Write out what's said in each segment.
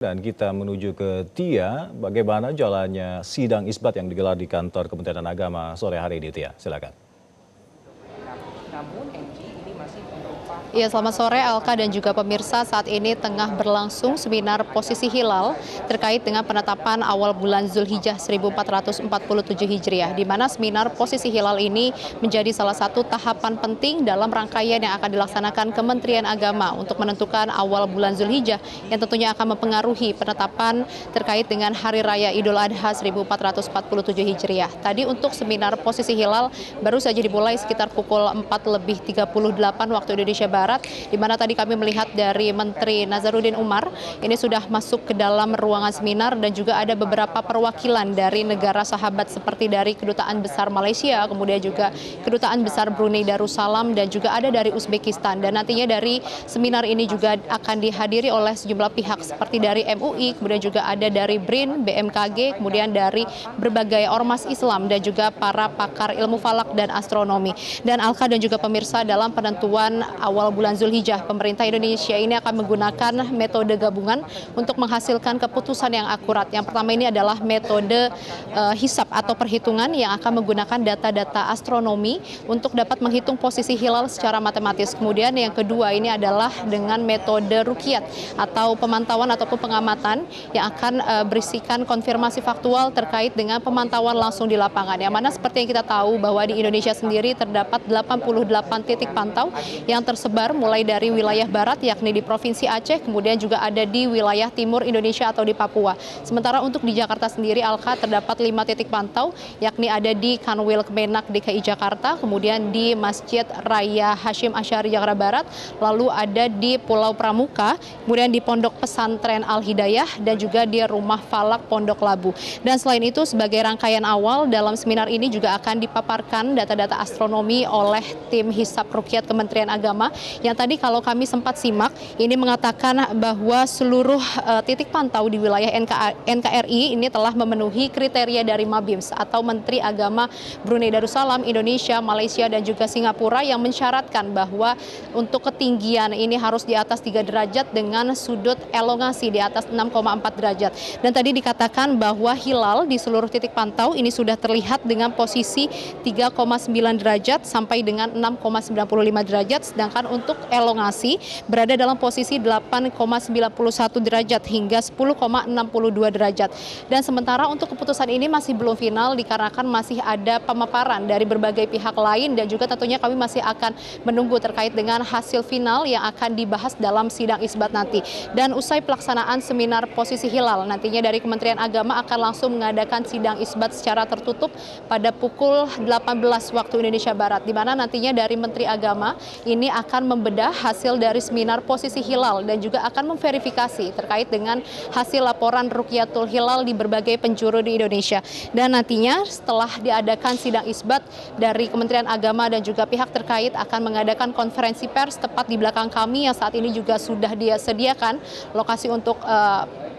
Dan kita menuju ke Tia, bagaimana jalannya sidang isbat yang digelar di kantor Kementerian Agama sore hari ini, Tia? Silakan. Ya, selamat sore Alka dan juga pemirsa. Saat ini tengah berlangsung seminar posisi hilal terkait dengan penetapan awal bulan Zulhijjah 1447 Hijriah, di mana seminar posisi hilal ini menjadi salah satu tahapan penting dalam rangkaian yang akan dilaksanakan Kementerian Agama untuk menentukan awal bulan Zulhijjah yang tentunya akan mempengaruhi penetapan terkait dengan Hari Raya Idul Adha 1447 Hijriah. Tadi untuk seminar posisi hilal baru saja dimulai sekitar pukul 4:38 waktu Indonesia Barat, di mana tadi kami melihat dari Menteri Nazaruddin Umar ini sudah masuk ke dalam ruangan seminar, dan juga ada beberapa perwakilan dari negara sahabat seperti dari Kedutaan Besar Malaysia, kemudian juga Kedutaan Besar Brunei Darussalam, dan juga ada dari Uzbekistan. Dan nantinya dari seminar ini juga akan dihadiri oleh sejumlah pihak seperti dari MUI, kemudian juga ada dari BRIN, BMKG, kemudian dari berbagai ormas Islam dan juga para pakar ilmu falak dan astronomi. Dan Alka dan juga pemirsa, dalam penentuan awal bulan Zulhijjah, pemerintah Indonesia ini akan menggunakan metode gabungan untuk menghasilkan keputusan yang akurat. Yang pertama ini adalah metode hisab atau perhitungan yang akan menggunakan data-data astronomi untuk dapat menghitung posisi hilal secara matematis. Kemudian yang kedua ini adalah dengan metode ruqyat atau pemantauan ataupun pengamatan yang akan berisikan konfirmasi faktual terkait dengan pemantauan langsung di lapangan. Yang mana seperti yang kita tahu bahwa di Indonesia sendiri terdapat 88 titik pantau yang tersebar mulai dari wilayah barat yakni di Provinsi Aceh, kemudian juga ada di wilayah timur Indonesia atau di Papua. Sementara untuk di Jakarta sendiri, Alka, terdapat 5 titik pantau yakni ada di Kanwil Kemenak DKI Jakarta, kemudian di Masjid Raya Hashim Asy'ari Jakarta Barat, lalu ada di Pulau Pramuka, kemudian di Pondok Pesantren Al Hidayah, dan juga di Rumah Falak Pondok Labu. Dan selain itu, sebagai rangkaian awal dalam seminar ini juga akan dipaparkan data-data astronomi oleh tim hisab ruqyat Kementerian Agama, yang tadi kalau kami sempat simak ini mengatakan bahwa seluruh titik pantau di wilayah NKRI ini telah memenuhi kriteria dari Mabims atau Menteri Agama Brunei Darussalam, Indonesia, Malaysia, dan juga Singapura, yang mensyaratkan bahwa untuk ketinggian ini harus di atas 3 derajat dengan sudut elongasi di atas 6,4 derajat. Dan tadi dikatakan bahwa hilal di seluruh titik pantau ini sudah terlihat dengan posisi 3,9 derajat sampai dengan 6,95 derajat, sedangkan untuk elongasi berada dalam posisi 8,91 derajat hingga 10,62 derajat. Dan sementara untuk keputusan ini masih belum final dikarenakan masih ada pemaparan dari berbagai pihak lain, dan juga tentunya kami masih akan menunggu terkait dengan hasil final yang akan dibahas dalam sidang isbat nanti. Dan usai pelaksanaan seminar posisi hilal, nantinya dari Kementerian Agama akan langsung mengadakan sidang isbat secara tertutup pada pukul 18 waktu Indonesia Barat, di mana nantinya dari Menteri Agama ini akan membedah hasil dari seminar posisi hilal dan juga akan memverifikasi terkait dengan hasil laporan Ruqyatul Hilal di berbagai penjuru di Indonesia. Dan nantinya setelah diadakan sidang isbat, dari Kementerian Agama dan juga pihak terkait akan mengadakan konferensi pers tepat di belakang kami, yang saat ini juga sudah disediakan lokasi untuk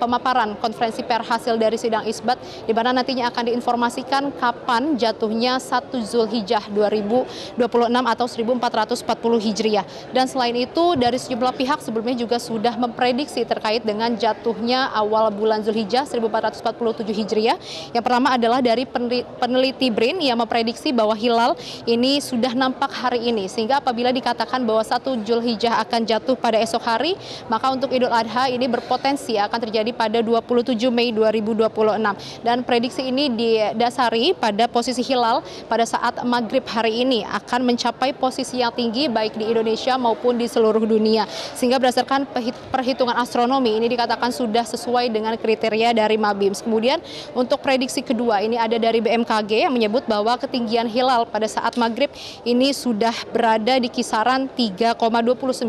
pemaparan konferensi pers hasil dari sidang isbat, di mana nantinya akan diinformasikan kapan jatuhnya 1 Zulhijjah 2026 atau 1440 Hijriah. Dan selain itu, dari sejumlah pihak sebelumnya juga sudah memprediksi terkait dengan jatuhnya awal bulan Zulhijjah 1447 Hijriah. Yang pertama adalah dari peneliti BRIN yang memprediksi bahwa hilal ini sudah nampak hari ini, sehingga apabila dikatakan bahwa 1 Zulhijjah akan jatuh pada esok hari, maka untuk Idul Adha ini berpotensi akan terjadi pada 27 Mei 2026. Dan prediksi ini didasari pada posisi hilal pada saat maghrib hari ini akan mencapai posisi yang tinggi baik di Indonesia maupun di seluruh dunia. Sehingga berdasarkan perhitungan astronomi ini dikatakan sudah sesuai dengan kriteria dari Mabims. Kemudian untuk prediksi kedua ini ada dari BMKG yang menyebut bahwa ketinggian hilal pada saat maghrib ini sudah berada di kisaran 3,29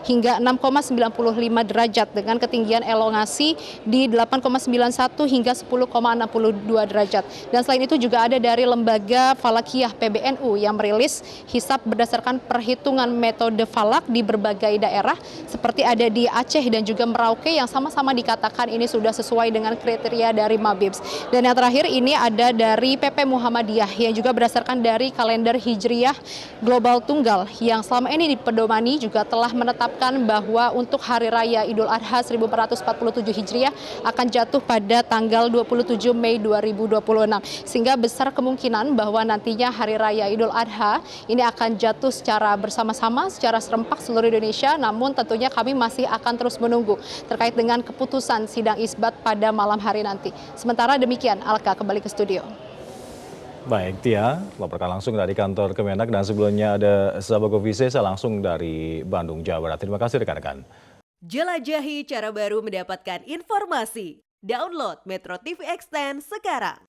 hingga 6,95 derajat dengan ketinggian elongasi di 8,91 hingga 10,62 derajat. Dan selain itu juga ada dari Lembaga Falakiyah PBNU yang merilis hisab berdasarkan perhitungan metode falak di berbagai daerah seperti ada di Aceh dan juga Merauke, yang sama-sama dikatakan ini sudah sesuai dengan kriteria dari Mabims. Dan yang terakhir ini ada dari PP Muhammadiyah yang juga berdasarkan dari kalender Hijriyah Global Tunggal yang selama ini dipedomani juga telah menetapkan bahwa untuk Hari Raya Idul Adha 1447 Hijriah akan jatuh pada tanggal 27 Mei 2026. Sehingga besar kemungkinan bahwa nantinya Hari Raya Idul Adha ini akan jatuh secara bersama-sama, secara serempak seluruh Indonesia. Namun tentunya kami masih akan terus menunggu terkait dengan keputusan sidang isbat pada malam hari nanti. Sementara demikian, Alka kembali ke studio. Baik, Tia, melaporkan langsung dari kantor Kemenak, dan sebelumnya ada Sabago Vise, saya langsung dari Bandung, Jawa Barat. Terima kasih rekan-rekan. Jelajahi cara baru mendapatkan informasi. Download Metro TV Extend sekarang.